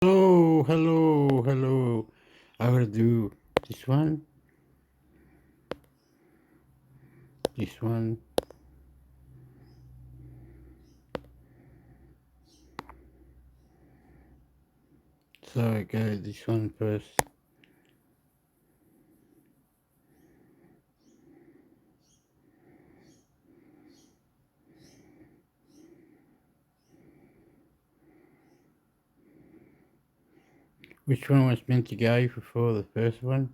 Hello, hello, hello. I will do this one, this one. So I go this one first. Which one was meant to go before the first one?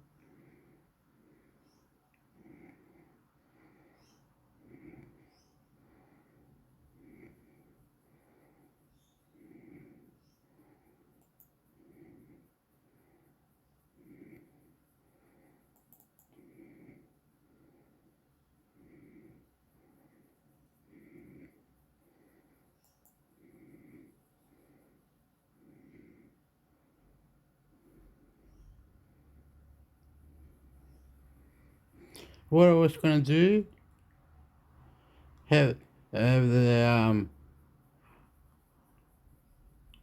What I was gonna do, have the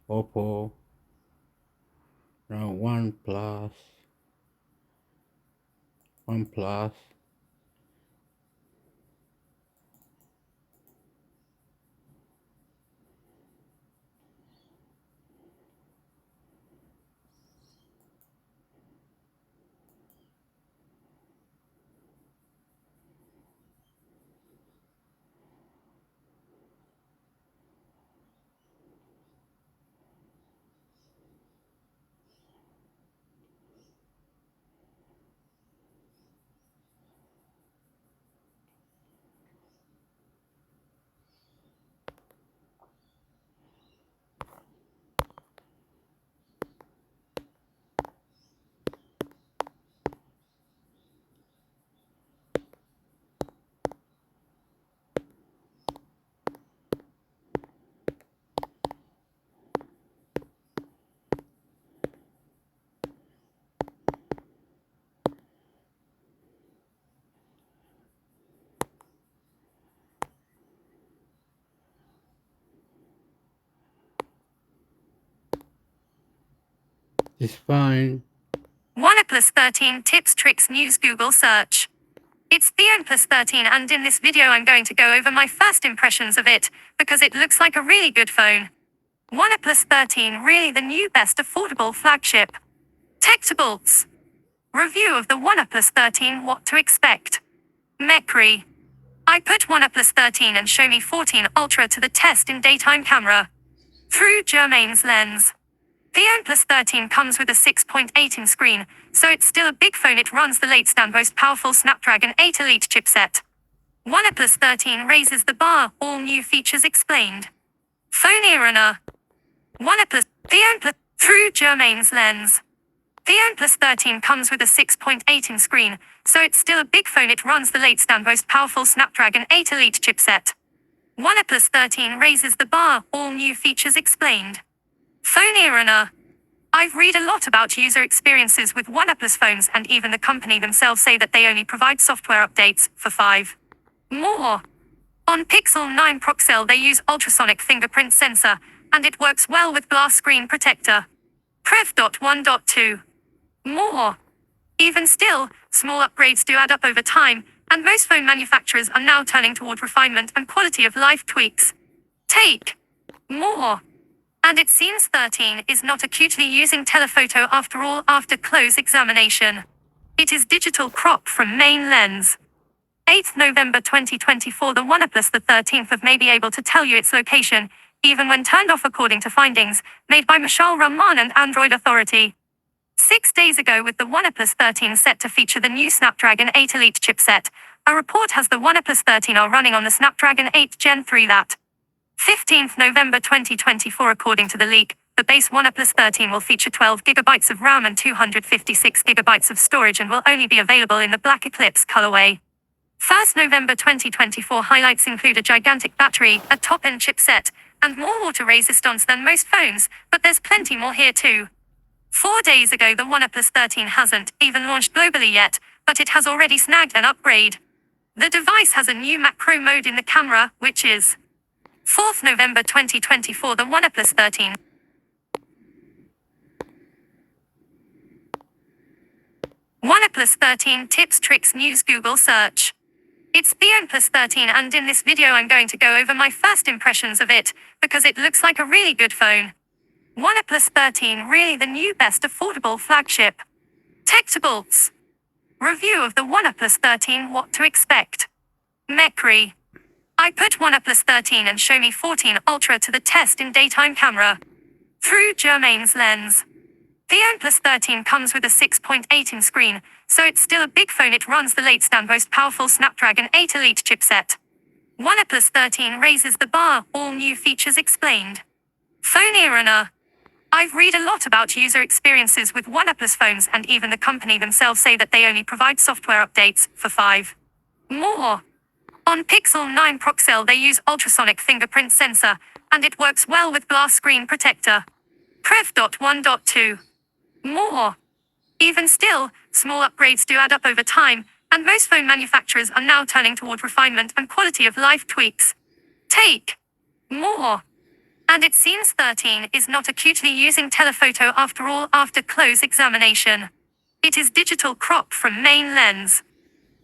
Oppo OnePlus This phone. OnePlus 13 Tips, Tricks, News, Google Search. It's the OnePlus 13 and in this video I'm going to go over my first impressions of it, because it looks like a really good phone. OnePlus 13 really the new best affordable flagship. Techtables. Review of the OnePlus 13, what to expect. Mecri. I put OnePlus 13 and Xiaomi 14 Ultra to the test in daytime camera. Through Germain's lens. The OnePlus 13 comes with a 6.8-inch screen, so it's still a big phone. It runs the latest and most powerful Snapdragon 8 Elite chipset. OnePlus 13 raises the bar, all new features explained. Phone era. OnePlus, the OnePlus, through Germain's lens. The OnePlus 13 comes with a 6.8-inch screen, so it's still a big phone. It runs the latest and most powerful Snapdragon 8 Elite chipset. OnePlus 13 raises the bar, all new features explained. Phone era. I've read a lot about user experiences with OnePlus phones, and even the company themselves say that they only provide software updates for 5 more. On Pixel 9 Proxel they use ultrasonic fingerprint sensor, and it works well with glass screen protector. Prev.1.2 more. Even still, small upgrades do add up over time, and most phone manufacturers are now turning toward refinement and quality of life tweaks. Take more. And it seems 13 is not acutely using telephoto after all after close examination. It is digital crop from main lens. 8th November 2024 the OnePlus the 13th may be able to tell you its location, even when turned off according to findings made by Mishal Rahman and Android Authority. 6 days ago with the OnePlus 13 set to feature the new Snapdragon 8 Elite chipset, a report has the OnePlus 13 are running on the Snapdragon 8 Gen 3 that 15th November 2024 according to the leak, the base OnePlus 13 will feature 12GB of RAM and 256GB of storage and will only be available in the Black Eclipse colorway. 1st November 2024 highlights include a gigantic battery, a top-end chipset, and more water resistance than most phones, but there's plenty more here too. 4 days ago the OnePlus 13 hasn't even launched globally yet, but it has already snagged an upgrade. The device has a new macro mode in the camera, which is 4th November 2024 the OnePlus 13 OnePlus 13 Tips, Tricks, News, Google Search. It's the OnePlus 13 and in this video I'm going to go over my first impressions of it, because it looks like a really good phone. OnePlus 13 really the new best affordable flagship. Techtables. Review of the OnePlus 13, what to expect. Mecri. I put OnePlus 13 and Xiaomi 14 Ultra to the test in daytime camera. Through Germain's lens. The OnePlus 13 comes with a 6.8-inch screen, so it's still a big phone. It runs the latest and most powerful Snapdragon 8 Elite chipset. OnePlus 13 raises the bar, all new features explained. Phone arena. I've read a lot about user experiences with OnePlus phones, and even the company themselves say that they only provide software updates for 5 more. On Pixel 9 Proxel they use ultrasonic fingerprint sensor, and it works well with glass screen protector. Prev.1.2. More. Even still, small upgrades do add up over time, and most phone manufacturers are now turning toward refinement and quality of life tweaks. Take more. And it seems 13 is not acutely using telephoto after all after close examination. It is digital crop from main lens.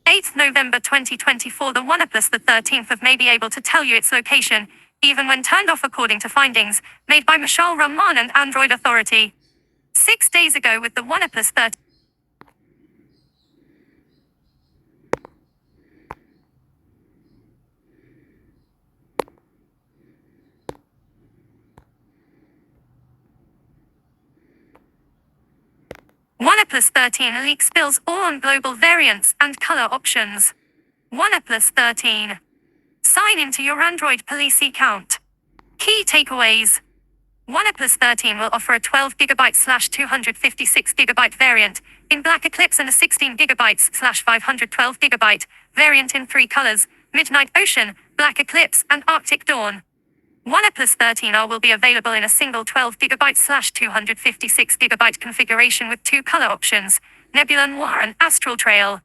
8th November 2024 the OnePlus the 13th of may be able to tell you its location, even when turned off according to findings made by Mishal Rahman and Android Authority. 6 days ago with the OnePlus 13. OnePlus 13 leak spills all on global variants and color options. OnePlus 13. Sign into your Android police account. Key takeaways. OnePlus 13 will offer a 12GB/256GB variant in Black Eclipse and a 16GB/512GB variant in 3 colors: Midnight Ocean, Black Eclipse, and Arctic Dawn. OnePlus 13R will be available in a single 12GB/256GB configuration with 2 color options: Nebula Noir and Astral Trail.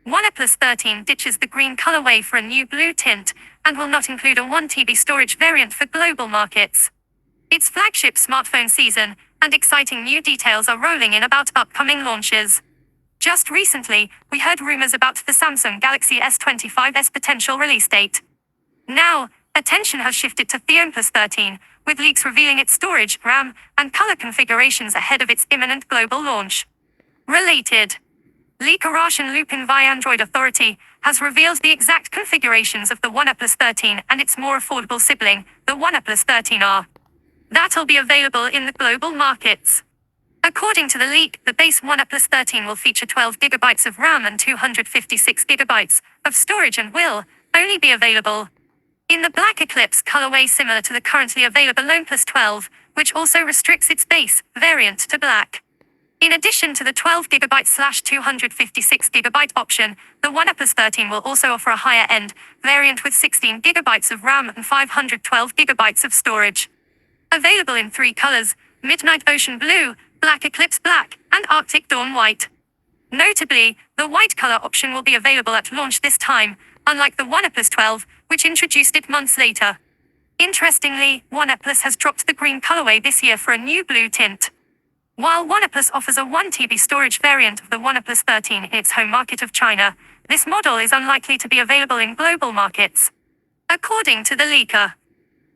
OnePlus 13 ditches the green colorway for a new blue tint, and will not include a 1TB storage variant for global markets. It's flagship smartphone season, and exciting new details are rolling in about upcoming launches. Just recently, we heard rumors about the Samsung Galaxy S25's potential release date. Now, attention has shifted to the OnePlus 13, with leaks revealing its storage, RAM, and color configurations ahead of its imminent global launch. Related. Leaker Roshan Lupin via Android Authority has revealed the exact configurations of the OnePlus 13 and its more affordable sibling, the OnePlus 13R. That'll be available in the global markets. According to the leak, the base OnePlus 13 will feature 12GB of RAM and 256GB of storage and will only be available in the Black Eclipse colorway, similar to the currently available OnePlus 12, which also restricts its base variant to black. In addition to the 12GB/256GB option, the OnePlus 13 will also offer a higher-end variant with 16GB of RAM and 512GB of storage. Available in 3 colors: Midnight Ocean Blue, Black Eclipse Black, and Arctic Dawn White. Notably, the white color option will be available at launch this time, unlike the OnePlus 12, which introduced it months later. Interestingly, OnePlus has dropped the green colorway this year for a new blue tint. While OnePlus offers a 1TB storage variant of the OnePlus 13 in its home market of China, this model is unlikely to be available in global markets. According to the leaker,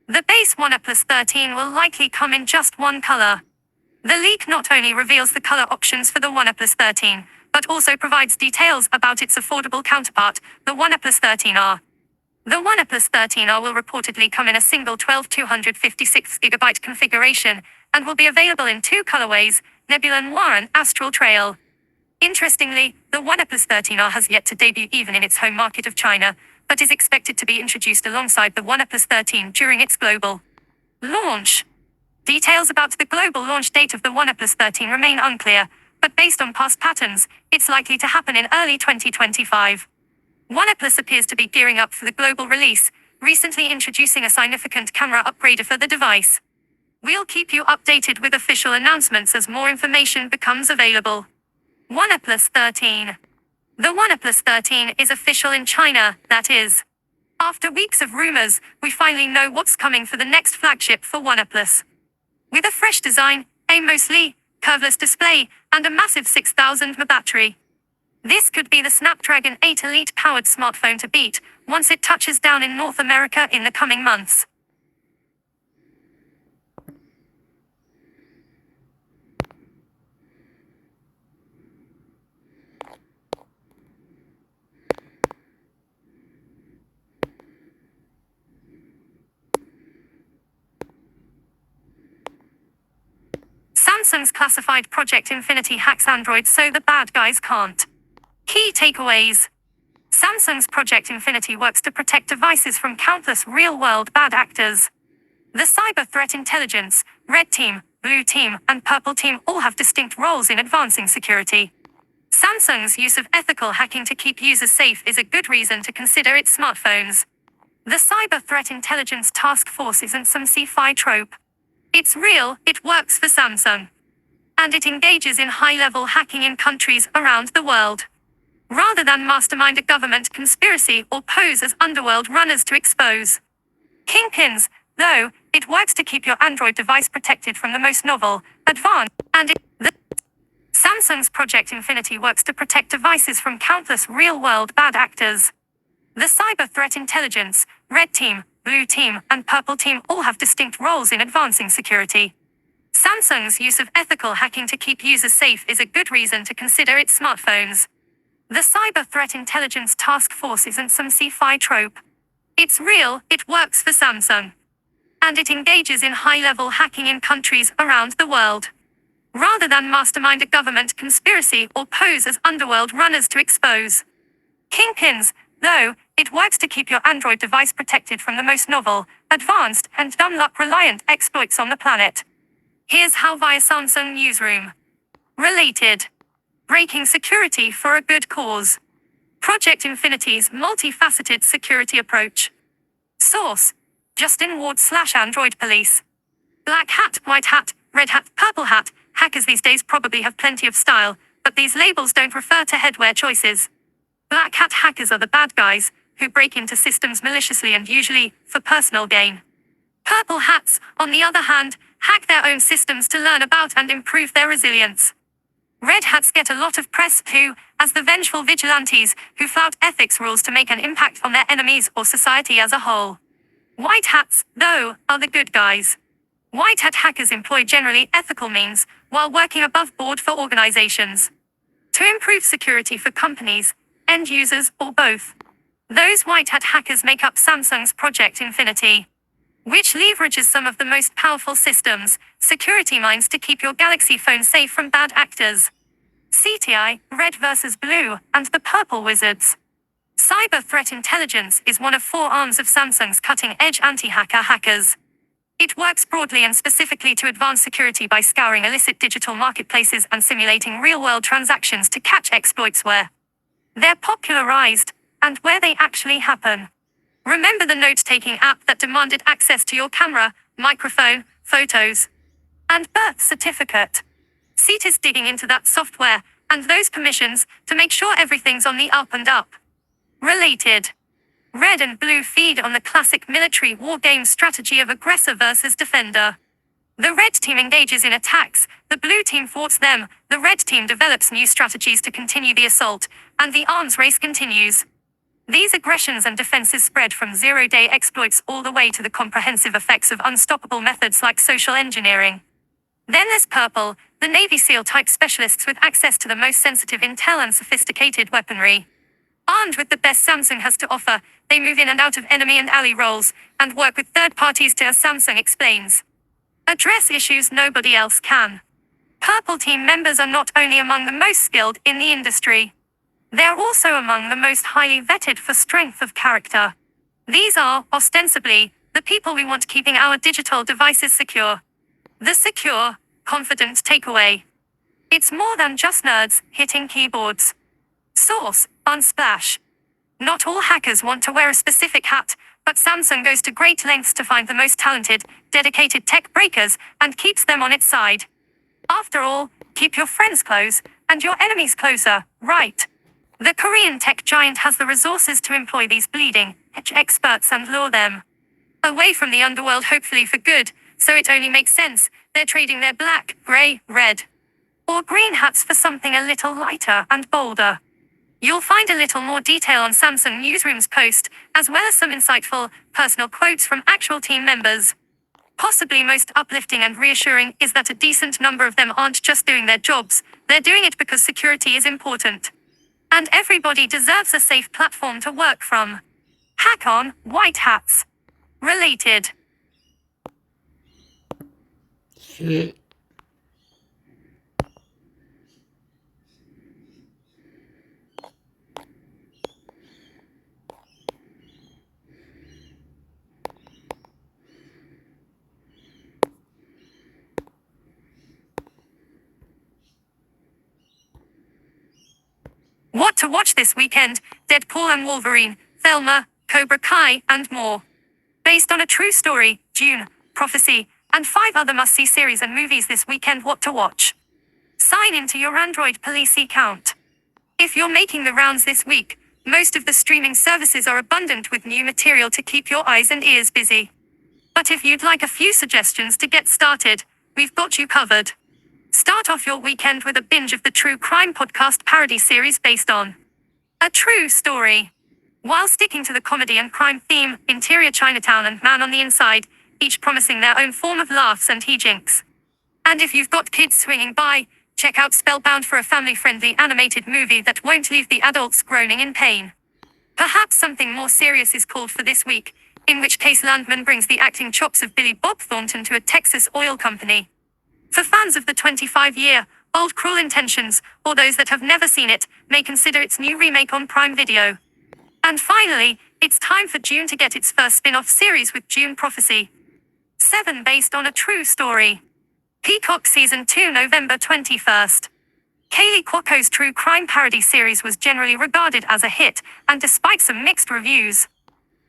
the base OnePlus 13 will likely come in just one color. The leak not only reveals the color options for the OnePlus 13, but also provides details about its affordable counterpart, the OnePlus 13R. The OnePlus 13R will reportedly come in a single 12/256GB configuration, and will be available in 2 colorways, Nebula Noir and Astral Trail. Interestingly, the OnePlus 13R has yet to debut even in its home market of China, but is expected to be introduced alongside the OnePlus 13 during its global launch. Details about the global launch date of the OnePlus 13 remain unclear, but based on past patterns, it's likely to happen in early 2025. OnePlus appears to be gearing up for the global release, recently introducing a significant camera upgrade for the device. We'll keep you updated with official announcements as more information becomes available. OnePlus 13. The OnePlus 13 is official in China, that is. After weeks of rumors, we finally know what's coming for the next flagship for OnePlus. With a fresh design, a mostly curveless display, and a massive 6,000 mAh battery. This could be the Snapdragon 8 Elite powered smartphone to beat once it touches down in North America in the coming months. Samsung's classified Project Infinity hacks Android so the bad guys can't. Key takeaways. Samsung's Project Infinity works to protect devices from countless real-world bad actors. The cyber threat intelligence, Red Team, Blue Team, and Purple Team all have distinct roles in advancing security. Samsung's use of ethical hacking to keep users safe is a good reason to consider its smartphones. The Cyber Threat Intelligence Task Force isn't some sci-fi trope. It's real, it works for Samsung. And it engages in high-level hacking in countries around the world. Rather than mastermind a government conspiracy or pose as underworld runners to expose kingpins, though, it works to keep your Android device protected from the most novel, advanced, Samsung's Project Infinity works to protect devices from countless real-world bad actors. The Cyber Threat Intelligence, Red Team, Blue Team, and Purple Team all have distinct roles in advancing security. Samsung's use of ethical hacking to keep users safe is a good reason to consider its smartphones. The Cyber Threat Intelligence Task Force isn't some sci-fi trope. It's real, it works for Samsung. And it engages in high-level hacking in countries around the world. Rather than mastermind a government conspiracy or pose as underworld runners to expose kingpins, though, it works to keep your Android device protected from the most novel, advanced, and dumb luck-reliant exploits on the planet. Here's how via Samsung Newsroom. Related. Breaking security for a good cause. Project Infinity's multifaceted security approach. Source: Justin Ward/Android Police. Black hat, white hat, red hat, purple hat. Hackers these days probably have plenty of style, but these labels don't refer to headwear choices. Black hat hackers are the bad guys, who break into systems maliciously and usually for personal gain. Purple hats, on the other hand, hack their own systems to learn about and improve their resilience. Red hats get a lot of press too, as the vengeful vigilantes who flout ethics rules to make an impact on their enemies or society as a whole. White hats, though, are the good guys. White hat hackers employ generally ethical means, while working above board for organizations. To improve security for companies, end users, or both. Those white hat hackers make up Samsung's Project Infinity, which leverages some of the most powerful systems, security minds to keep your Galaxy phone safe from bad actors. CTI, Red vs. Blue, and the Purple Wizards. Cyber Threat Intelligence is one of 4 arms of Samsung's cutting-edge anti-hacker hackers. It works broadly and specifically to advance security by scouring illicit digital marketplaces and simulating real-world transactions to catch exploits where they're popularized, and where they actually happen. Remember the note-taking app that demanded access to your camera, microphone, photos, and birth certificate? CT is digging into that software and those permissions to make sure everything's on the up and up. Related. Red and Blue feed on the classic military war game strategy of aggressor versus defender. The Red Team engages in attacks, the Blue Team thwarts them, the Red Team develops new strategies to continue the assault, and the arms race continues. These aggressions and defenses spread from zero-day exploits all the way to the comprehensive effects of unstoppable methods like social engineering. Then there's Purple, the Navy SEAL-type specialists with access to the most sensitive intel and sophisticated weaponry. Armed with the best Samsung has to offer, they move in and out of enemy and ally roles, and work with third parties to, as Samsung explains, address issues nobody else can. Purple Team members are not only among the most skilled in the industry, they're also among the most highly vetted for strength of character. These are, ostensibly, the people we want keeping our digital devices secure. The secure, confident takeaway. It's more than just nerds hitting keyboards. Source: Unsplash. Not all hackers want to wear a specific hat, but Samsung goes to great lengths to find the most talented, dedicated tech breakers, and keeps them on its side. After all, keep your friends close, and your enemies closer, right? The Korean tech giant has the resources to employ these bleeding edge experts and lure them away from the underworld, hopefully for good, so it only makes sense they're trading their black, grey, red, or green hats for something a little lighter and bolder. You'll find a little more detail on Samsung Newsroom's post, as well as some insightful, personal quotes from actual team members. Possibly most uplifting and reassuring is that a decent number of them aren't just doing their jobs, they're doing it because security is important. And everybody deserves a safe platform to work from. Hack on, white hats. Related. Shit. What to watch this weekend: Deadpool and Wolverine, Thelma, Cobra Kai, and more. Based on a true story, Dune, Prophecy, and 5 other must-see series and movies this weekend. What to watch? Sign into your Android Police account. If you're making the rounds this week, most of the streaming services are abundant with new material to keep your eyes and ears busy. But if you'd like a few suggestions to get started, we've got you covered. Start off your weekend with a binge of the true crime podcast parody series based on a true story. While sticking to the comedy and crime theme, Interior Chinatown and Man on the Inside, each promising their own form of laughs and hijinks. And if you've got kids swinging by, check out Spellbound for a family-friendly animated movie that won't leave the adults groaning in pain. Perhaps something more serious is called for this week, in which case Landman brings the acting chops of Billy Bob Thornton to a Texas oil company. For fans of the 25-year-old Cruel Intentions, or those that have never seen it, may consider its new remake on Prime Video. And finally, it's time for Dune to get its first spin-off series with Dune Prophecy 7 based on a true story. Peacock Season 2 November 21st. Kaylee Cuoco's true crime parody series was generally regarded as a hit, and despite some mixed reviews,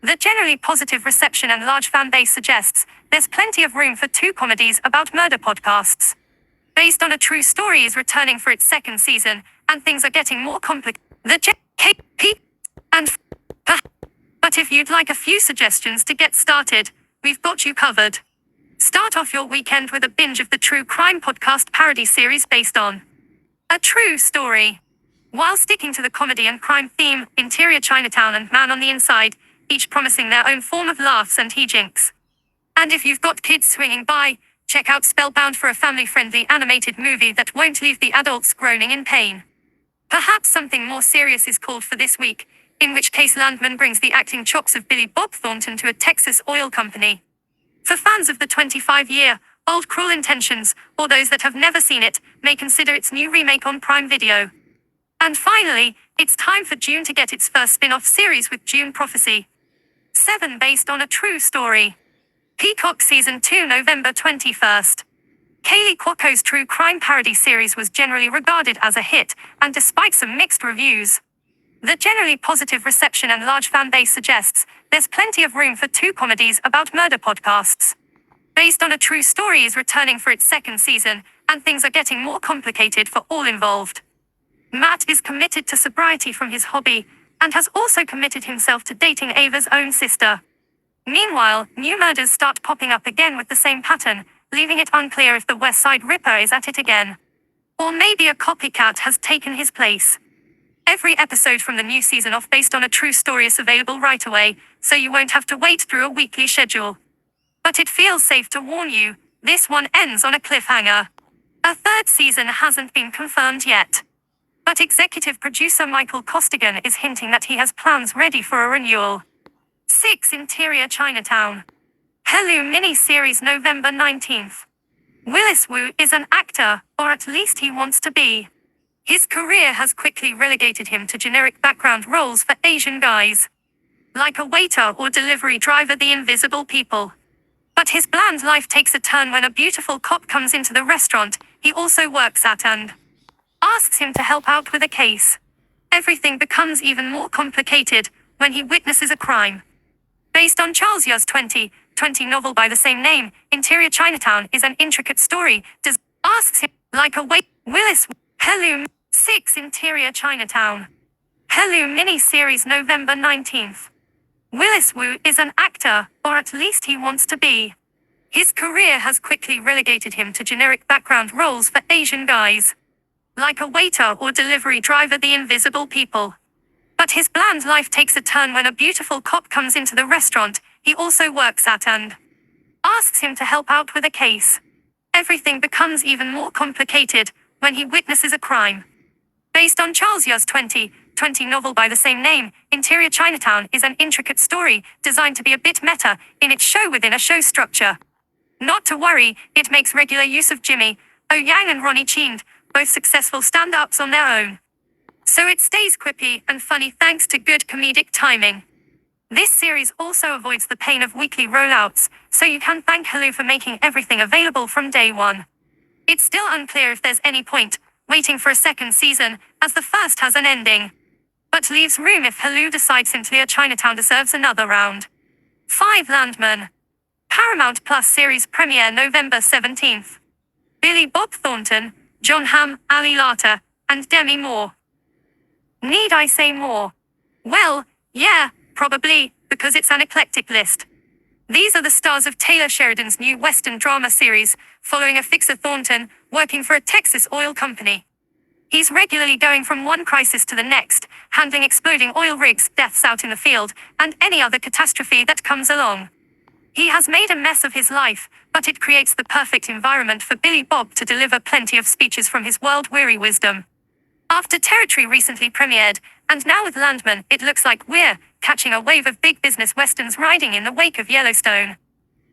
the generally positive reception and large fan base suggests there's plenty of room for 2 comedies about murder podcasts. Based on a true story is returning for its 2nd season, and things are getting more complicated. But if you'd like a few suggestions to get started, we've got you covered. Start off your weekend with a binge of the true crime podcast parody series based on a true story. While sticking to the comedy and crime theme, Interior Chinatown and Man on the Inside, each promising their own form of laughs and hijinks. And if you've got kids swinging by, check out Spellbound for a family-friendly animated movie that won't leave the adults groaning in pain. Perhaps something more serious is called for this week, in which case Landman brings the acting chops of Billy Bob Thornton to a Texas oil company. For fans of the 25-year-old Cruel Intentions, or those that have never seen it, may consider its new remake on Prime Video. And finally, it's time for Dune to get its first spin-off series with Dune Prophecy 7 based on a true story. Peacock Season 2 November 21st. Kaylee Cuoco's true crime parody series was generally regarded as a hit, and despite some mixed reviews, the generally positive reception and large fan base suggests there's plenty of room for 2 comedies about murder podcasts. Based on a true story is returning for its 2nd season, and things are getting more complicated for all involved. Matt is committed to sobriety from his hobby, and has also committed himself to dating Ava's own sister. Meanwhile, new murders start popping up again with the same pattern, leaving it unclear if the West Side Ripper is at it again. Or maybe a copycat has taken his place. Every episode from the new season of Based on a True Story is available right away, so you won't have to wait through a weekly schedule. But it feels safe to warn you, this one ends on a cliffhanger. A 3rd season hasn't been confirmed yet. But executive producer Michael Costigan is hinting that he has plans ready for a renewal. 6 Interior Chinatown. Hello mini-series November 19th. Willis Wu is an actor, or at least he wants to be. His career has quickly relegated him to generic background roles for Asian guys, like a waiter or delivery driver, The Invisible People. But his bland life takes a turn when a beautiful cop comes into the restaurant he also works at and asks him to help out with a case. Everything becomes even more complicated when he witnesses a crime. Based on Charles Yu's 2020 novel by the same name, Interior Chinatown is an intricate story. Asks him, like a Willis. Hello. 6 Interior Chinatown. Hello mini-series November 19th. Willis Wu is an actor, or at least he wants to be. His career has quickly relegated him to generic background roles for Asian guys, like a waiter or delivery driver, The Invisible People. But his bland life takes a turn when a beautiful cop comes into the restaurant he also works at and asks him to help out with a case. Everything becomes even more complicated when he witnesses a crime. Based on Charles Yu's 2020 novel by the same name, Interior Chinatown is an intricate story designed to be a bit meta in its show within a show structure. Not to worry, it makes regular use of Jimmy O Yang and Ronnie Chind, both successful stand-ups on their own. So it stays quippy and funny thanks to good comedic timing. This series also avoids the pain of weekly rollouts, so you can thank Hulu for making everything available from day one. It's still unclear if there's any point waiting for a second season, as the first has an ending. But leaves room if Hulu decides Interior Chinatown deserves another round. 5 Landman. Paramount Plus series premiere November 17th. Billy Bob Thornton, John Hamm, Ali Larter, and Demi Moore. Need I say more? Well, yeah, probably, because it's an eclectic list. These are the stars of Taylor Sheridan's new Western drama series, following a fixer Thornton, working for a Texas oil company. He's regularly going from one crisis to the next, handling exploding oil rigs, deaths out in the field, and any other catastrophe that comes along. He has made a mess of his life, but it creates the perfect environment for Billy Bob to deliver plenty of speeches from his world-weary wisdom. After Territory recently premiered, and now with Landman, it looks like we're catching a wave of big business westerns riding in the wake of Yellowstone.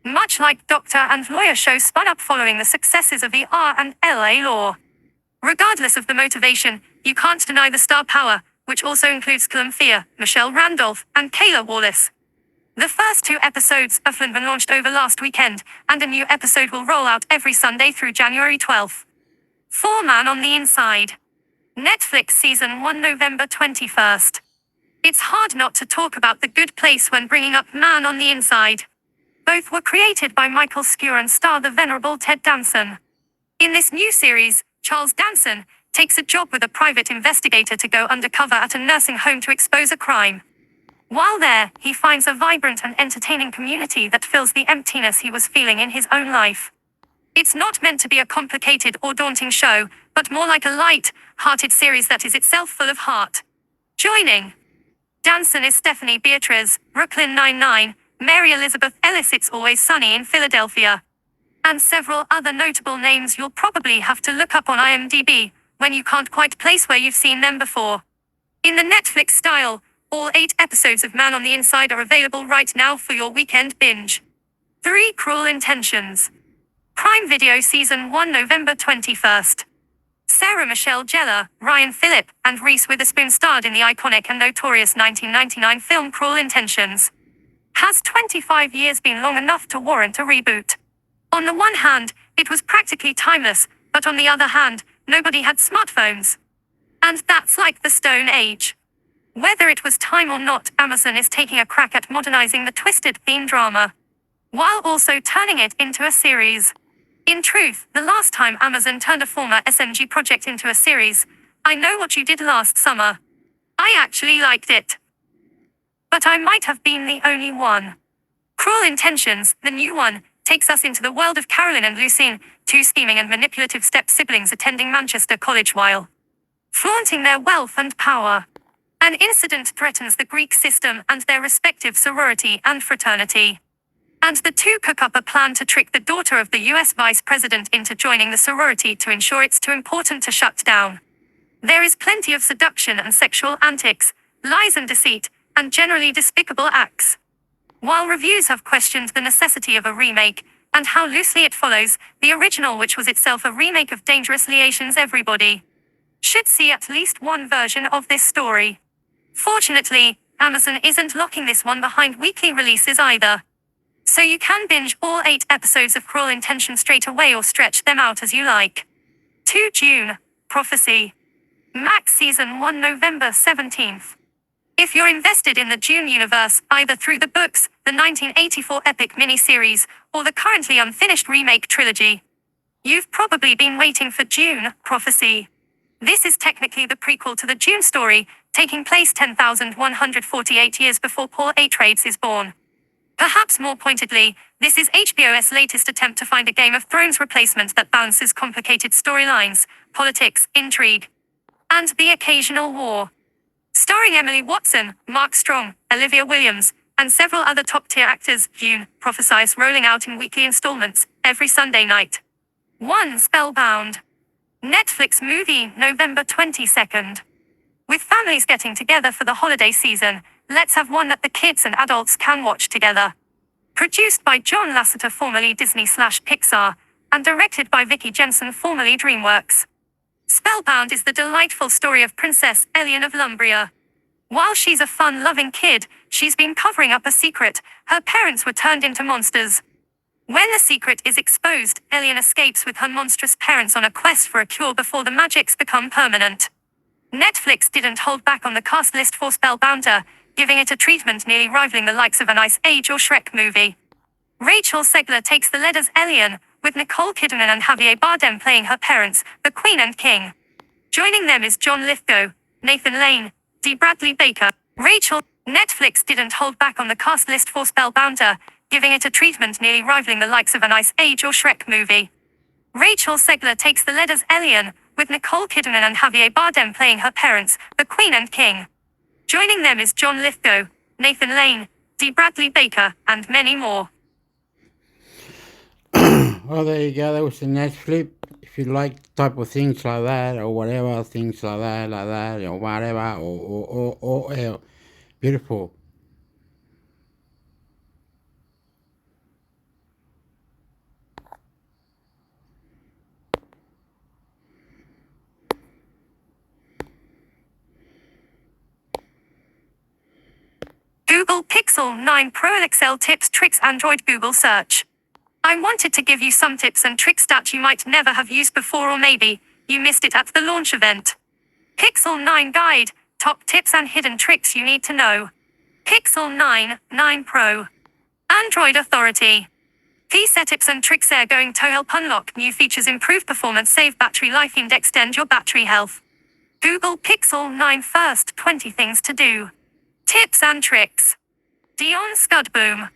Much like Doctor and Lawyer shows spun up following the successes of ER and LA Law. Regardless of the motivation, you can't deny the star power, which also includes Callum Fear, Michelle Randolph, and Kayla Wallace. The first 2 episodes of Landman launched over last weekend, and a new episode will roll out every Sunday through January 12th. 4 Man on the Inside. Netflix Season 1 November 21st. It's hard not to talk about The Good Place when bringing up Man on the Inside. Both were created by Michael Skure and star the venerable Ted Danson. In this new series, Charles Danson takes a job with a private investigator to go undercover at a nursing home to expose a crime. While there, he finds a vibrant and entertaining community that fills the emptiness he was feeling in his own life. It's not meant to be a complicated or daunting show, but more like a light-hearted series that is itself full of heart. Joining Danson is Stephanie Beatriz, Brooklyn Nine-Nine, Mary Elizabeth Ellis It's Always Sunny in Philadelphia, and several other notable names you'll probably have to look up on IMDb when you can't quite place where you've seen them before. In the Netflix style, all 8 episodes of Man on the Inside are available right now for your weekend binge. 3 Cruel Intentions. Prime Video Season 1 November 21st. Sarah Michelle Gellar, Ryan Phillip, and Reese Witherspoon starred in the iconic and notorious 1999 film Cruel Intentions. Has 25 years been long enough to warrant a reboot? On the one hand, it was practically timeless, but on the other hand, nobody had smartphones. And that's like the Stone Age. Whether it was time or not, Amazon is taking a crack at modernizing the twisted theme drama, while also turning it into a series. In truth, the last time Amazon turned a former SMG project into a series, I Know What You Did Last Summer. I actually liked it. But I might have been the only one. Cruel Intentions, the new one, takes us into the world of Carolyn and Lucine, 2 scheming and manipulative step-siblings attending Manchester College while flaunting their wealth and power. An incident threatens the Greek system and their respective sorority and fraternity. And the 2 cook up a plan to trick the daughter of the US vice president into joining the sorority to ensure it's too important to shut down. There is plenty of seduction and sexual antics, lies and deceit, and generally despicable acts. While reviews have questioned the necessity of a remake, and how loosely it follows the original, which was itself a remake of Dangerous Liaisons, everybody should see at least one version of this story. Fortunately, Amazon isn't locking this one behind weekly releases either. So you can binge all 8 episodes of Cruel Intention straight away or stretch them out as you like. 2 June, Prophecy. Max Season 1 November 17th. If you're invested in the Dune universe, either through the books, the 1984 epic miniseries, or the currently unfinished remake trilogy, you've probably been waiting for Dune, Prophecy. This is technically the prequel to the Dune story, taking place 10,148 years before Paul Atreides is born. Perhaps more pointedly, this is HBO's latest attempt to find a Game of Thrones replacement that balances complicated storylines, politics, intrigue, and the occasional war. Starring Emily Watson, Mark Strong, Olivia Williams, and several other top-tier actors, Dune prophesies rolling out in weekly installments, every Sunday night. 1. Spellbound. Netflix movie, November 22nd. With families getting together for the holiday season, let's have one that the kids and adults can watch together. Produced by John Lasseter, formerly Disney/Pixar, and directed by Vicky Jensen, formerly DreamWorks. Spellbound is the delightful story of Princess Elian of Lumbria. While she's a fun-loving kid, she's been covering up a secret. Her parents were turned into monsters. When the secret is exposed, Elian escapes with her monstrous parents on a quest for a cure before the magics become permanent. Netflix didn't hold back on the cast list for Spellbounder, giving it a treatment nearly rivaling the likes of an Ice Age or Shrek movie. Rachel Zegler takes the lead as Elian, with Nicole Kidman and Javier Bardem playing her parents, the Queen and King. Joining them is John Lithgow, Nathan Lane, D. Bradley Baker. Netflix didn't hold back on the cast list for Spellbounder, giving it a treatment nearly rivaling the likes of an Ice Age or Shrek movie. Rachel Zegler takes the lead as Elian, with Nicole Kidman and Javier Bardem playing her parents, the Queen and King. Joining them is John Lithgow, Nathan Lane, D. Bradley Baker, and many more. Oh, there you go. That was the Netflix. If you like type of things like that, or whatever, things like that, or whatever, or beautiful. Google Pixel 9 Pro Excel tips, tricks, Android Google search. I wanted to give you some tips and tricks that you might never have used before, or maybe you missed it at the launch event. Pixel 9 Guide, top tips and hidden tricks you need to know. Pixel 9 Pro. Android Authority. These tips and tricks are going to help unlock new features, improve performance, save battery life, and extend your battery health. Google Pixel 9 first, 20 things to do. Tips and tricks. Dion Scudboom.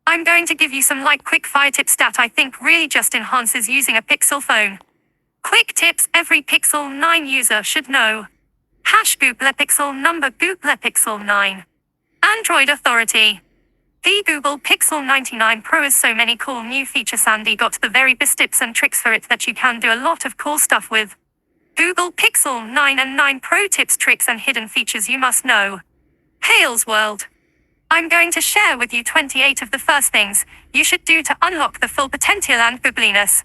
I'm going to give you some quick fire tips that I think really just enhances using a Pixel phone. Quick tips every Pixel 9 user should know. Google Pixel number Google Pixel 9. Android Authority. The Google Pixel 99 Pro has so many cool new features, and got the very best tips and tricks for it that you can do a lot of cool stuff with. Google Pixel 9 and 9 Pro tips, tricks, and hidden features you must know. Hales World. I'm going to share with you 28 of the first things you should do to unlock the full potential and googliness.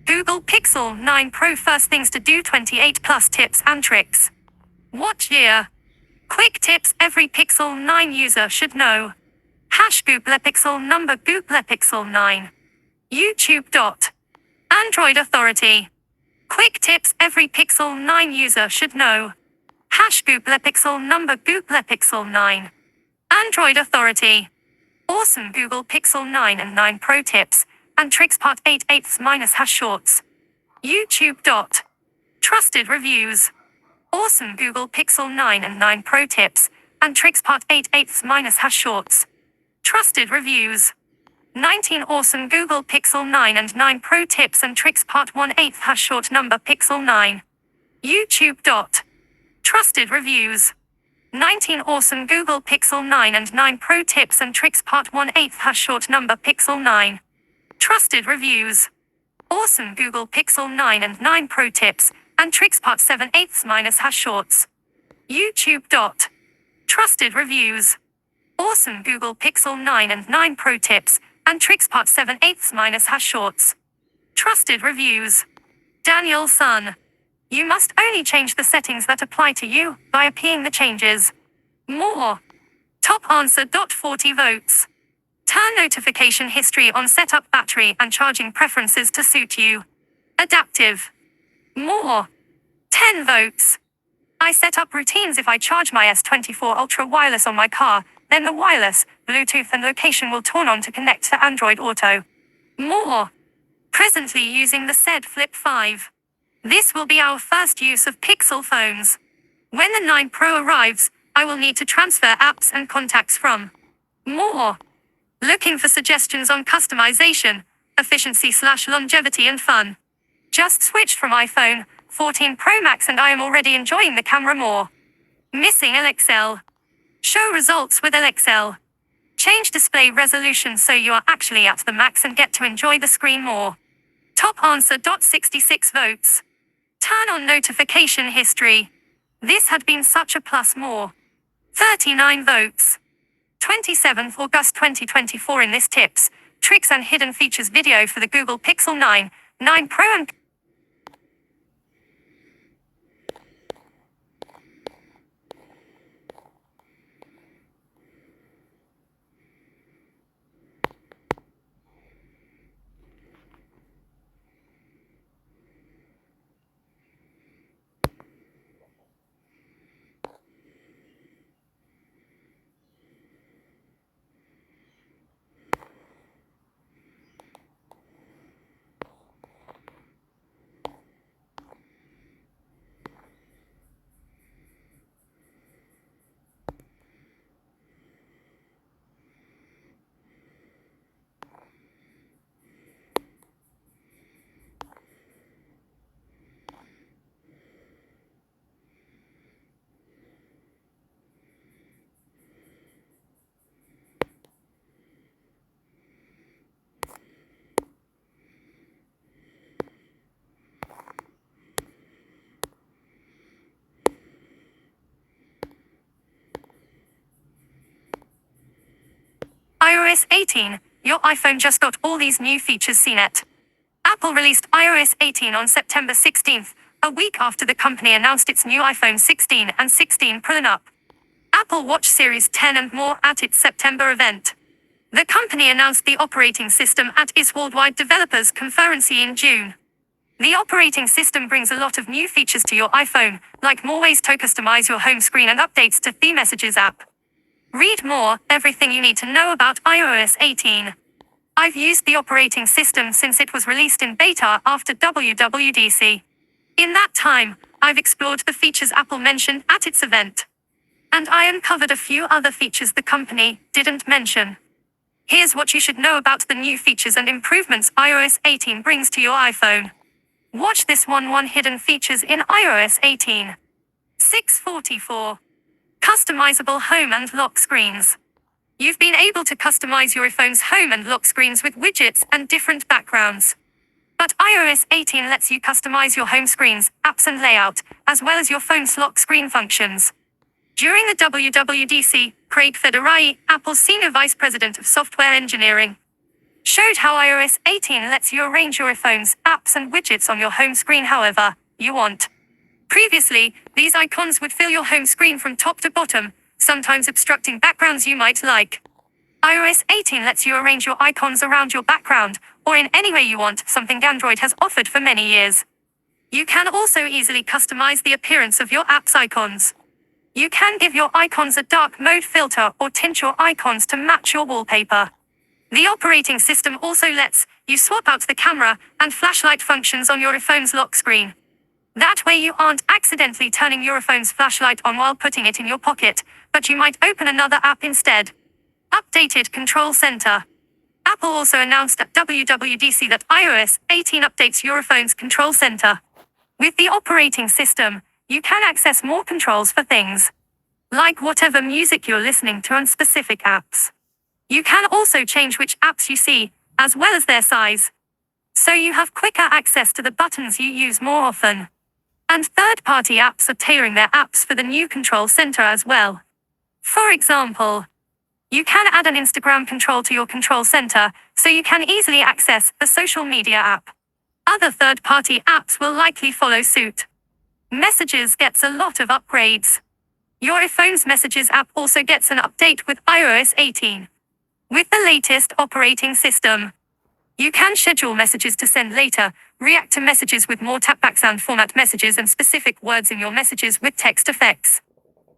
Google Pixel 9 Pro first things to do, 28 plus tips and tricks. What year? Quick tips every Pixel 9 user should know. Google Pixel number Google Pixel 9. YouTube. Android Authority. Quick tips every Pixel 9 user should know. Google Pixel number Google Pixel 9. Android Authority. Awesome Google Pixel 9 and 9 Pro tips and tricks, part 8/8 - shorts. YouTube. Trusted reviews. Awesome Google Pixel 9 and 9 Pro tips and tricks, part 8/8 - shorts. Trusted reviews. 19 awesome Google Pixel 9 and 9 Pro tips and tricks, part 1/8 short number Pixel 9. YouTube. Trusted reviews. 19 awesome Google Pixel 9 and 9 Pro tips and tricks, part 1/8 short number Pixel 9. Trusted reviews. Awesome Google Pixel 9 and 9 Pro tips and tricks, part 7/8 - shorts. YouTube. Trusted reviews. Awesome Google Pixel 9 and 9 Pro tips and tricks, part 7/8 - shorts. Trusted reviews. Daniel Sun. You must only change the settings that apply to you by applying the changes. More. Top answer. 40 votes. Turn notification history on, set up battery and charging preferences to suit you. Adaptive. More. 10 votes. I set up routines if I charge my S24 Ultra wireless on my car, then the wireless, Bluetooth and location will turn on to connect to Android Auto. More. Presently using the said Flip 5. This will be our first use of Pixel phones. When the 9 Pro arrives, I will need to transfer apps and contacts from. More. Looking for suggestions on customization, efficiency/longevity and fun. Just switched from iPhone 14 Pro Max and I am already enjoying the camera more. Missing LXL. Show results with LXL. Change display resolution so you are actually at the max and get to enjoy the screen more. Top answer. 66 votes. Turn on notification history. This had been such a plus more. 39 votes. 27th August 2024 in this tips, tricks and hidden features video for the Google Pixel 9 Pro and iOS 18, your iPhone just got all these new features seen it. Apple released iOS 18 on September 16th, a week after the company announced its new iPhone 16 and 16 Pro lineup. Apple Watch Series 10 and more at its September event. The company announced the operating system at its Worldwide Developers Conference in June. The operating system brings a lot of new features to your iPhone, like more ways to customize your home screen and updates to the Messages app. Read more, everything you need to know about iOS 18. I've used the operating system since it was released in beta after WWDC. In that time, I've explored the features Apple mentioned at its event. And I uncovered a few other features the company didn't mention. Here's what you should know about the new features and improvements iOS 18 brings to your iPhone. Watch this one hidden features in iOS 18. 644. Customizable home and lock screens. You've been able to customize your iPhone's home and lock screens with widgets and different backgrounds. But iOS 18 lets you customize your home screens, apps and layout, as well as your phone's lock screen functions. During the WWDC, Craig Federighi, Apple's Senior Vice President of Software Engineering, showed how iOS 18 lets you arrange your iPhone's apps and widgets on your home screen however you want. Previously, these icons would fill your home screen from top to bottom, sometimes obstructing backgrounds you might like. iOS 18 lets you arrange your icons around your background, or in any way you want, something Android has offered for many years. You can also easily customize the appearance of your app's icons. You can give your icons a dark mode filter or tint your icons to match your wallpaper. The operating system also lets you swap out the camera and flashlight functions on your iPhone's lock screen. That way you aren't accidentally turning your iPhone's flashlight on while putting it in your pocket, but you might open another app instead. Updated Control Center. Apple also announced at WWDC that iOS 18 updates your iPhone's Control Center. With the operating system, you can access more controls for things like whatever music you're listening to on specific apps. You can also change which apps you see, as well as their size. So you have quicker access to the buttons you use more often. And third-party apps are tailoring their apps for the new Control Center as well. For example, you can add an Instagram control to your Control Center, so you can easily access the social media app. Other third-party apps will likely follow suit. Messages gets a lot of upgrades. Your iPhone's Messages app also gets an update with iOS 18. With the latest operating system, you can schedule messages to send later, react to messages with more tapbacks and format messages and specific words in your messages with text effects.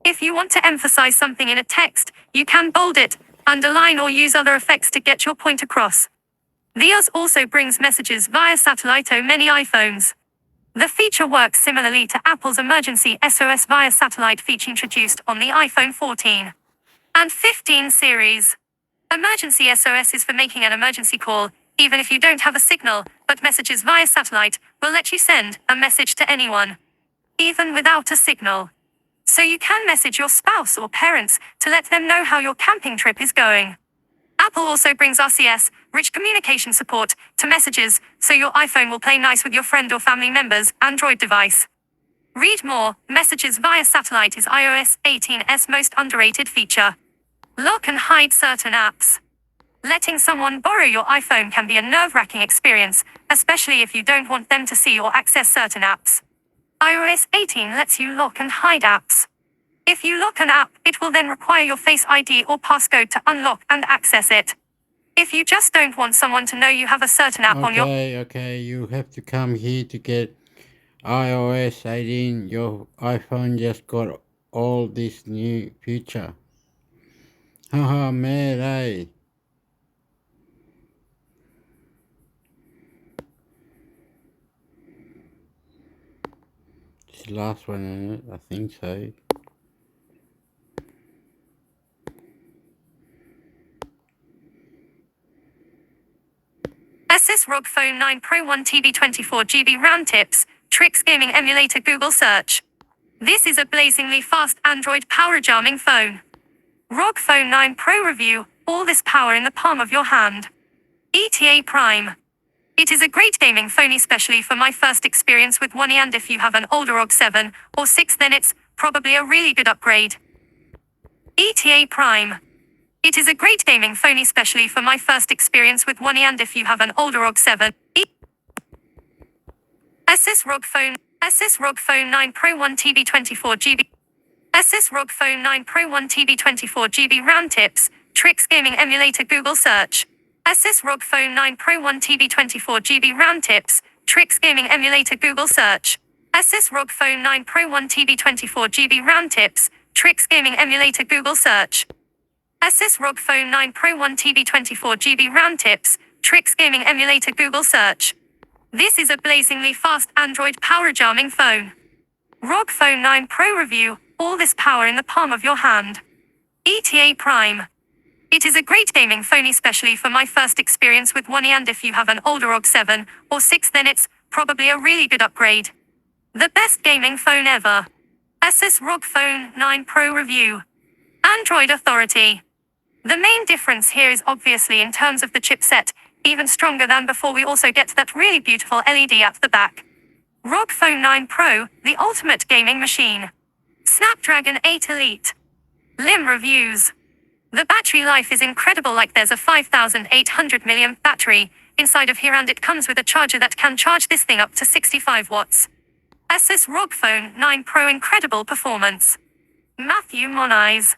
If you want to emphasize something in a text, you can bold it, underline or use other effects to get your point across. The iOS also brings messages via satellite on many iPhones. The feature works similarly to Apple's emergency SOS via satellite feature introduced on the iPhone 14 and 15 series. Emergency SOS is for making an emergency call, even if you don't have a signal, but messages via satellite will let you send a message to anyone, even without a signal. so you can message your spouse or parents to let them know how your camping trip is going. Apple also brings RCS, rich communication support, to messages, so your iPhone will play nice with your friend or family member's Android device. Read more. Messages via satellite is iOS 18's most underrated feature. Lock and hide certain apps. Letting someone borrow your iPhone can be a nerve-wracking experience, especially if you don't want them to see or access certain apps. iOS 18 lets you lock and hide apps. If you lock an app, it will then require your Face ID or passcode to unlock and access it. If you just don't want someone to know you have a certain app on your... Okay, you have to come here to get iOS 18. Your iPhone just got all this new feature. Haha, man, eh? It's the last one, isn't it? I think so. Asus ROG Phone 9 Pro 1TB 24GB RAM tips, tricks gaming emulator Google search. This is a blazingly fast Android power jamming phone. ROG Phone 9 Pro review, all this power in the palm of your hand. ETA Prime. It is a great gaming phone, especially for my first experience with one, and if you have an older ROG 7 or 6 then it's probably a really good upgrade. ETA Prime. It is a great gaming phone, especially for my first experience with one, and if you have an older ROG 7. Asus ROG Phone 9 Pro 1TB 24GB. Asus ROG Phone 9 Pro 1TB 24GB RAM tips, tricks gaming emulator Google search. Asus ROG Phone 9 Pro 1TB 24GB RAM tips, tricks gaming emulator Google search. Asus ROG Phone 9 Pro 1TB 24GB RAM tips, tricks gaming emulator Google search. Asus ROG Phone 9 Pro 1TB 24GB RAM tips, tricks gaming emulator Google search. This is a blazingly fast Android power jamming phone. ROG Phone 9 Pro review, all this power in the palm of your hand. ETA Prime. It is a great gaming phone, especially for my first experience with one, and if you have an older ROG 7 or 6 then it's probably a really good upgrade. The best gaming phone ever. Asus ROG Phone 9 Pro review. Android Authority. The main difference here is obviously in terms of the chipset, even stronger than before. We also get that really beautiful LED at the back. ROG Phone 9 Pro, the ultimate gaming machine. Snapdragon 8 Elite. LIM reviews. The battery life is incredible, like there's a 5800 mAh battery inside of here, and it comes with a charger that can charge this thing up to 65 watts. Asus ROG Phone 9 Pro incredible performance. Matthew Moniz.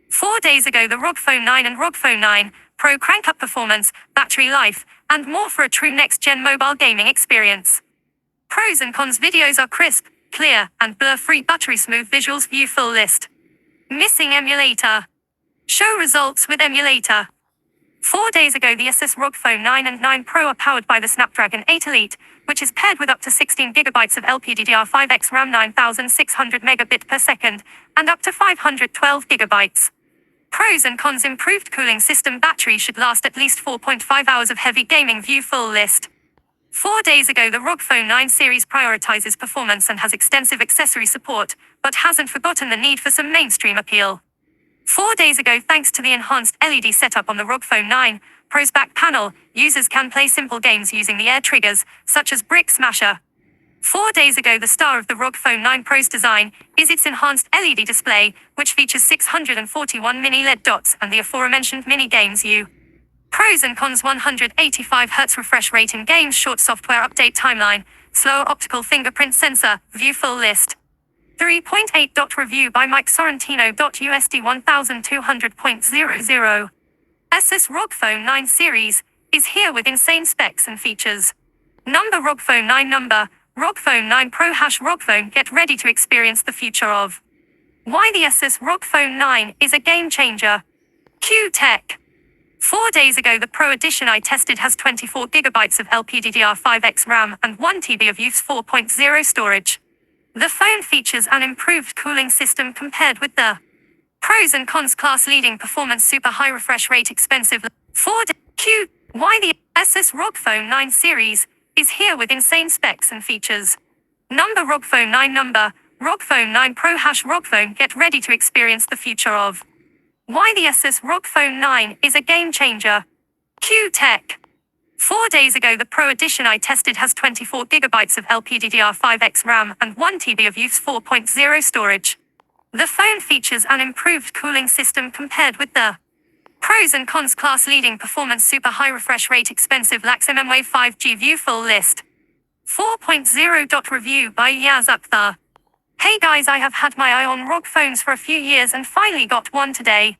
4 days ago, the ROG Phone 9 and ROG Phone 9 Pro crank up performance, battery life, and more for a true next-gen mobile gaming experience. Pros and cons videos are crisp, clear, and blur-free. Battery smooth visuals. View full list. Missing emulator. Show results with emulator. 4 days ago, the Asus ROG Phone 9 and 9 Pro are powered by the Snapdragon 8 Elite, which is paired with up to 16 GB of LPDDR5X RAM, 9600 megabit per second, and up to 512 GB. Pros and cons: improved cooling system. Battery should last at least 4.5 hours of heavy gaming. View full list. 4 days ago, the ROG Phone 9 series prioritizes performance and has extensive accessory support, but hasn't forgotten the need for some mainstream appeal. 4 days ago, thanks to the enhanced LED setup on the ROG Phone 9 Pro's back panel, users can play simple games using the air triggers, such as Brick Smasher. 4 days ago, the star of the ROG Phone 9 Pro's design is its enhanced LED display, which features 641 mini LED dots and the aforementioned mini games view. Pros and cons: 185 Hz refresh rate in games, short software update timeline, slower optical fingerprint sensor. View full list. 3.8. Review by Mike Sorrentino. USD 1200.00. Asus ROG Phone 9 series is here with insane specs and features. Number: ROG Phone 9. Number: ROG Phone 9 Pro # ROG Phone. Get ready to experience the future of why the Asus ROG Phone 9 is a game changer. Q Tech. 4 days ago, the Pro Edition I tested has 24 GB of LPDDR5X RAM and 1 TB of UFS 4.0 storage. The phone features an improved cooling system compared with the pros and cons: class leading performance, super high refresh rate, expensive. Why the Asus ROG Phone 9 series is here with insane specs and features. Number: ROG Phone 9. Number: ROG Phone 9 Pro ROG Phone, get ready to experience the future of. Why the Asus ROG Phone 9 is a game changer. Q Tech. 4 days ago, the Pro Edition I tested has 24GB of LPDDR5X RAM and 1TB of UFS 4.0 storage. The phone features an improved cooling system compared with the pros and cons: class leading performance, super high refresh rate, expensive, lacks mmWave 5G view. Full list. 4.0. Review by YOUTUBEINTERMIXHECTOR. Hey guys, I have had my eye on ROG phones for a few years and finally got one today.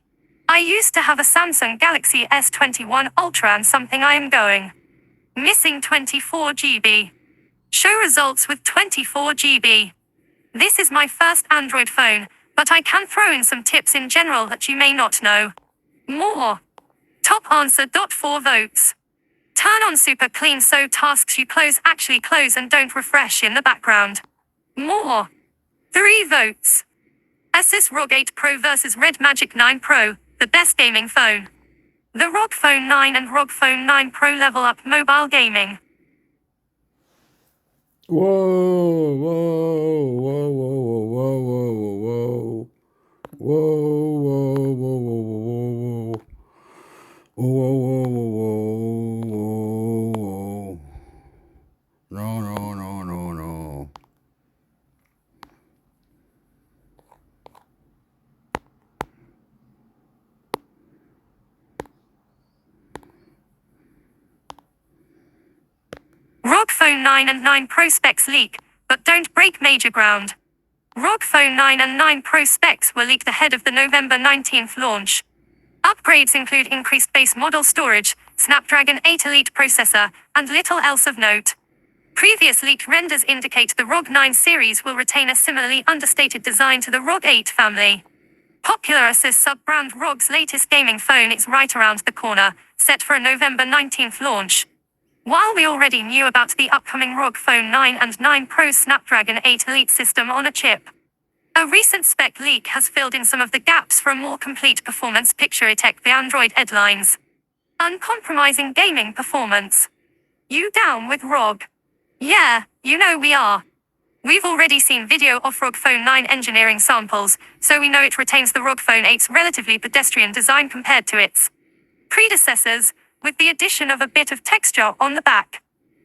I used to have a Samsung Galaxy S21 Ultra and something I am going missing: 24GB. Show results with 24GB. This is my first Android phone, but I can throw in some tips in general that you may not know. More. Top answer. 4 votes. Turn on super clean so tasks you close actually close and don't refresh in the background. More. 3 votes. Asus ROG 8 Pro vs Red Magic 9 Pro, the best gaming phone. The ROG Phone 9 and ROG Phone 9 Pro level up mobile gaming. Whoa, whoa, whoa, whoa, whoa, whoa, whoa, whoa, whoa, whoa, whoa, whoa, whoa, whoa. No, no, no, no, no. ROG Phone 9 and 9 Pro specs leak, but don't break major ground. ROG Phone 9 and 9 Pro specs were leaked ahead of the November 19th launch. Upgrades include increased base model storage, Snapdragon 8 Elite processor, and little else of note. Previous leaked renders indicate the ROG 9 series will retain a similarly understated design to the ROG 8 family. Popular Asus sub-brand ROG's latest gaming phone is right around the corner, set for a November 19th launch. While we already knew about the upcoming ROG Phone 9 and 9 Pro Snapdragon 8 Elite system on a chip, a recent spec leak has filled in some of the gaps for a more complete performance picture. The Android headlines. Uncompromising gaming performance. You down with ROG? Yeah, you know we are. We've already seen video of ROG Phone 9 engineering samples, so we know it retains the ROG Phone 8's relatively pedestrian design compared to its predecessors, with the addition of a bit of texture on the back.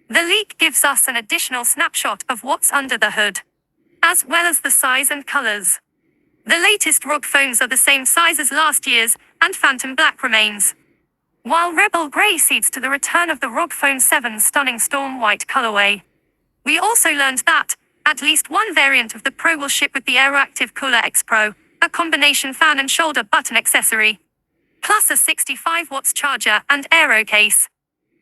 The leak gives us an additional snapshot of what's under the hood, as well as the size and colors. The latest ROG phones are the same size as last year's, and Phantom Black remains, while Rebel Grey cedes to the return of the ROG Phone 7's stunning Storm White colorway. We also learned that at least one variant of the Pro will ship with the Aeroactive Cooler X Pro, a combination fan and shoulder button accessory, plus a 65 watts charger and aero case.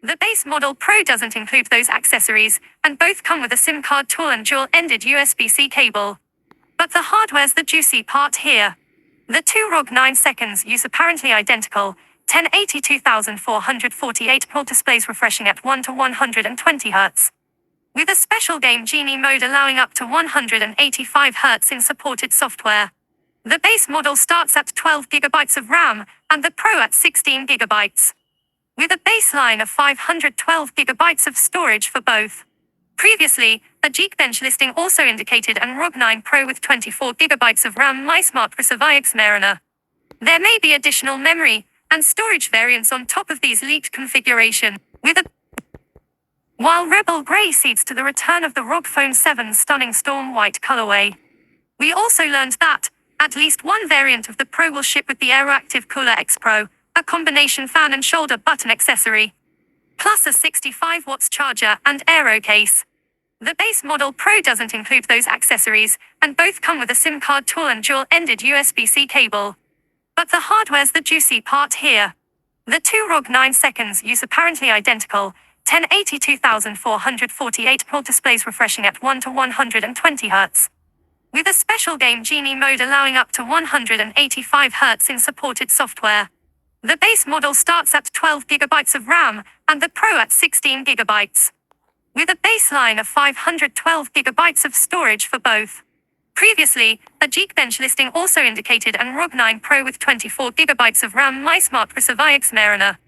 The base model Pro doesn't include those accessories, and both come with a SIM card tool and dual-ended USB-C cable. But the hardware's the juicy part here. The two ROG 9 seconds use apparently identical 1080 2448 pixel displays refreshing at 1 to 120 Hz. With a special Game Genie mode allowing up to 185 Hz in supported software. The base model starts at 12GB of RAM, and the Pro at 16GB. With a baseline of 512GB of storage for both. Previously, a Geekbench listing also indicated an ROG 9 Pro with 24GB of RAM. My smart Prisavix Mariner. There may be additional memory and storage variants on top of these leaked configuration, while Rebel Grey cedes to the return of the ROG Phone 7's stunning Storm White colorway. We also learned that at least one variant of the Pro will ship with the Aeroactive Cooler X Pro, a combination fan and shoulder button accessory, plus a 65 watts charger and aero case. The base model Pro doesn't include those accessories, and both come with a SIM card tool and dual-ended USB-C cable. But the hardware's the juicy part here. The two ROG 9 seconds use apparently identical 1080 2448 pixel displays refreshing at 1 to 120 Hz. With a special Game Genie mode allowing up to 185 Hz in supported software. The base model starts at 12GB of RAM, and the Pro at 16GB. With a baseline of 512GB of storage for both. Previously, a Geekbench listing also indicated an ROG 9 Pro with 24GB of RAM. My smart Prisavix Mariner.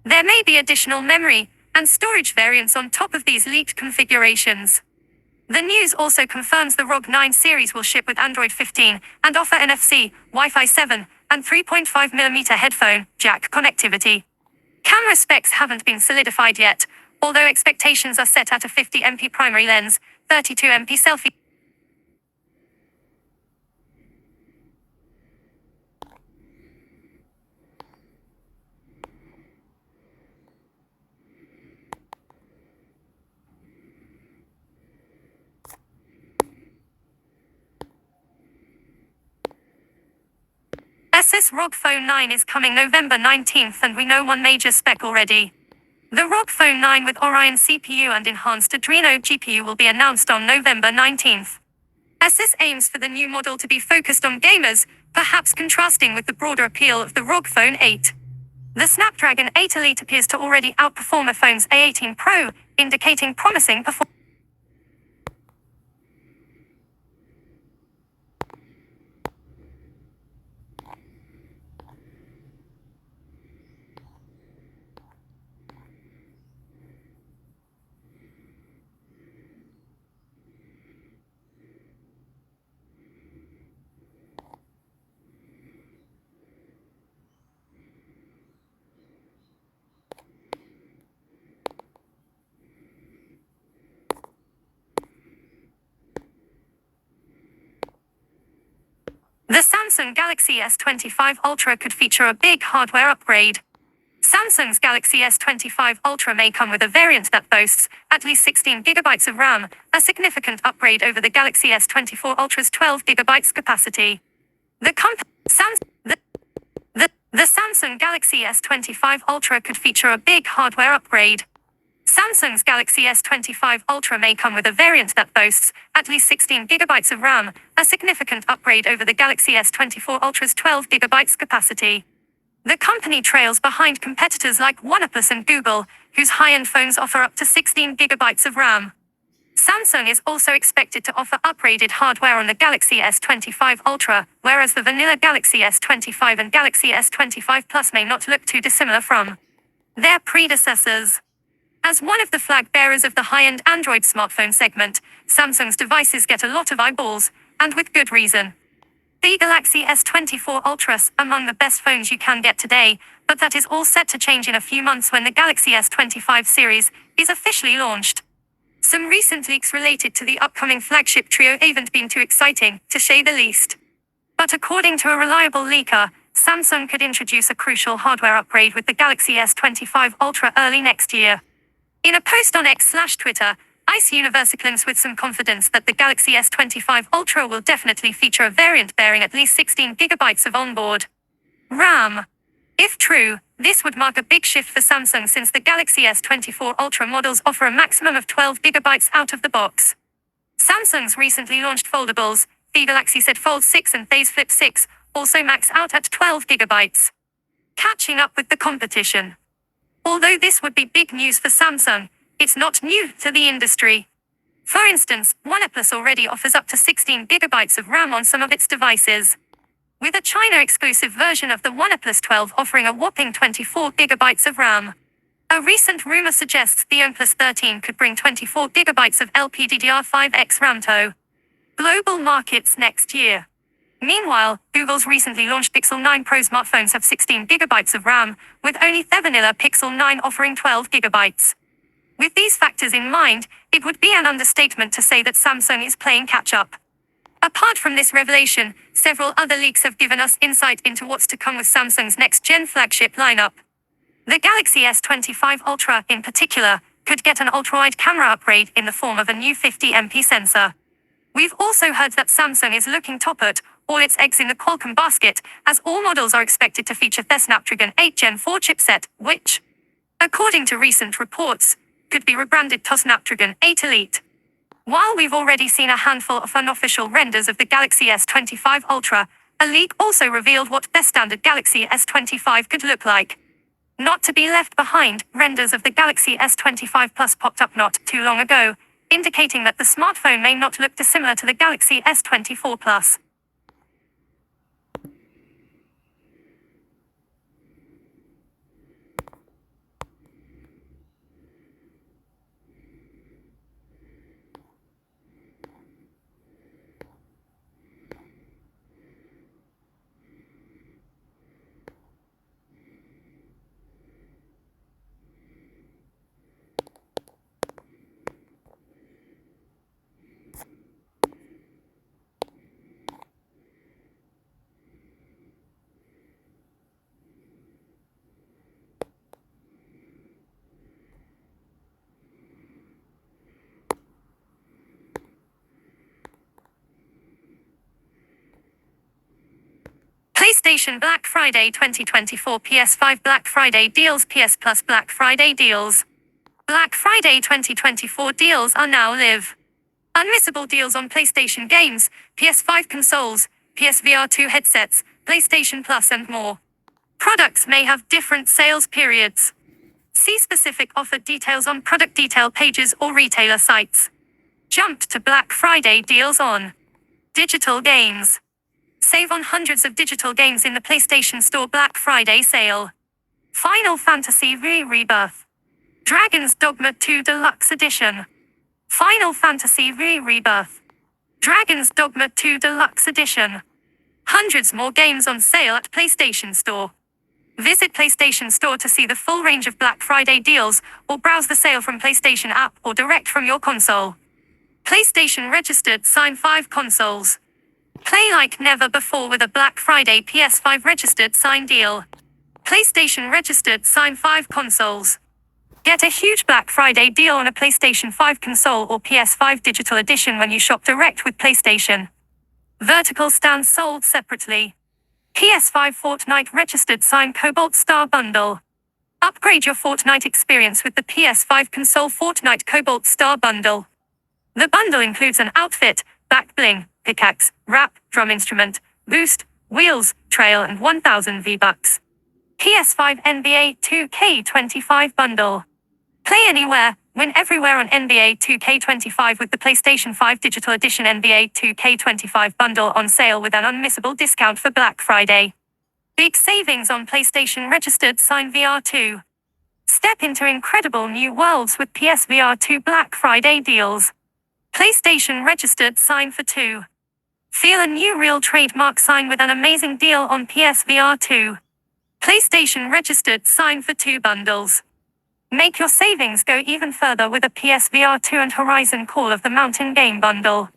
There may be additional memory and storage variants on top of these leaked configurations. The news also confirms the ROG 9 series will ship with Android 15 and offer NFC, Wi-Fi 7, and 3.5mm headphone jack connectivity. Camera specs haven't been solidified yet, although expectations are set at a 50MP primary lens, 32MP selfie. SS ROG Phone 9 is coming November 19th, and we know one major spec already. The ROG Phone 9 with Orion CPU and enhanced Adreno GPU will be announced on November 19th. SS aims for the new model to be focused on gamers, perhaps contrasting with the broader appeal of the ROG Phone 8. The Snapdragon 8 Elite appears to already outperform a phone's A18 Pro, indicating promising performance. The Samsung Galaxy S25 Ultra could feature a big hardware upgrade. Samsung's Galaxy S25 Ultra may come with a variant that boasts at least 16GB of RAM, a significant upgrade over the Galaxy S24 Ultra's 12GB capacity. The Samsung Galaxy S25 Ultra could feature a big hardware upgrade. Samsung's Galaxy S25 Ultra may come with a variant that boasts at least 16GB of RAM, a significant upgrade over the Galaxy S24 Ultra's 12GB capacity. The company trails behind competitors like OnePlus and Google, whose high-end phones offer up to 16GB of RAM. Samsung is also expected to offer upgraded hardware on the Galaxy S25 Ultra, whereas the vanilla Galaxy S25 and Galaxy S25 Plus may not look too dissimilar from their predecessors. As one of the flag bearers of the high-end Android smartphone segment, Samsung's devices get a lot of eyeballs, and with good reason. The Galaxy S24 Ultra's among the best phones you can get today, but that is all set to change in a few months when the Galaxy S25 series is officially launched. Some recent leaks related to the upcoming flagship trio haven't been too exciting, to say the least. But according to a reliable leaker, Samsung could introduce a crucial hardware upgrade with the Galaxy S25 Ultra early next year. In a post on X/Twitter, ICE Universe claims with some confidence that the Galaxy S25 Ultra will definitely feature a variant bearing at least 16GB of onboard RAM. If true, this would mark a big shift for Samsung since the Galaxy S24 Ultra models offer a maximum of 12GB out of the box. Samsung's recently launched foldables, the Galaxy Z Fold 6 and the Flip 6, also max out at 12GB. Catching up with the competition. Although this would be big news for Samsung, it's not new to the industry. For instance, OnePlus already offers up to 16GB of RAM on some of its devices, with a China-exclusive version of the OnePlus 12 offering a whopping 24GB of RAM. A recent rumor suggests the OnePlus 13 could bring 24GB of LPDDR5X RAM to global markets next year. Meanwhile, Google's recently launched Pixel 9 Pro smartphones have 16GB of RAM, with only the vanilla Pixel 9 offering 12GB. With these factors in mind, it would be an understatement to say that Samsung is playing catch-up. Apart from this revelation, several other leaks have given us insight into what's to come with Samsung's next-gen flagship lineup. The Galaxy S25 Ultra, in particular, could get an ultra-wide camera upgrade in the form of a new 50MP sensor. We've also heard that Samsung is looking to put all its eggs in the Qualcomm basket, as all models are expected to feature the Snapdragon 8 Gen 4 chipset, which, according to recent reports, could be rebranded to Snapdragon 8 Elite. While we've already seen a handful of unofficial renders of the Galaxy S25 Ultra, a leak also revealed what the standard Galaxy S25 could look like. Not to be left behind, renders of the Galaxy S25 Plus popped up not too long ago, indicating that the smartphone may not look dissimilar to the Galaxy S24 Plus. PlayStation Black Friday 2024 PS5 Black Friday deals PS Plus Black Friday deals. Black Friday 2024 deals are now live. Unmissable deals on PlayStation games, PS5 consoles, PSVR 2 headsets, PlayStation Plus and more. Products may have different sales periods. See specific offer details on product detail pages or retailer sites. Jump to Black Friday deals on digital games. Save on hundreds of digital games in the PlayStation Store Black Friday sale. Final Fantasy Rebirth. Dragon's Dogma 2 Deluxe Edition. Final Fantasy Rebirth. Dragon's Dogma 2 Deluxe Edition. Hundreds more games on sale at PlayStation Store. Visit PlayStation Store to see the full range of Black Friday deals, or browse the sale from PlayStation app or direct from your console. PlayStation registered Sign 5 consoles. Play like never before with a Black Friday PS5 registered Sign deal. PlayStation registered Sign 5 consoles. Get a huge Black Friday deal on a PlayStation 5 console or PS5 digital edition when you shop direct with PlayStation. Vertical stands sold separately. PS5 Fortnite registered Sign Cobalt Star Bundle. Upgrade your Fortnite experience with the PS5 console Fortnite Cobalt Star Bundle. The bundle includes an outfit, back bling, pickaxe, wrap, drum instrument, boost, wheels, trail and 1000 V-Bucks. PS5 NBA 2K25 Bundle. Play anywhere, win everywhere on NBA 2K25 with the PlayStation 5 Digital Edition NBA 2K25 Bundle on sale with an unmissable discount for Black Friday. Big savings on PlayStation registered Sign VR 2. Step into incredible new worlds with PSVR 2 Black Friday deals. PlayStation registered Sign for 2. Feel a new real trademark sign with an amazing deal on PSVR 2. PlayStation registered Sign for 2 bundles. Make your savings go even further with a PSVR 2 and Horizon Call of the Mountain game bundle.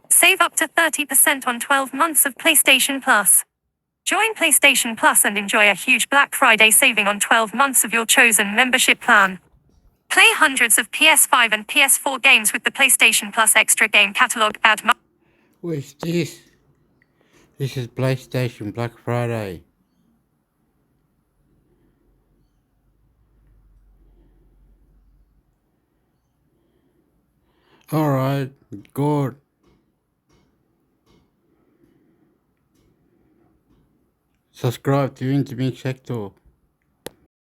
Save up to 30% on 12 months of PlayStation Plus. Join PlayStation Plus and enjoy a huge Black Friday saving on 12 months of your chosen membership plan. Play hundreds of PS5 and PS4 games with the PlayStation Plus Extra Game Catalog. What's this? This is PlayStation Black Friday. Alright, good. Subscribe to INTERMIXHECTOR.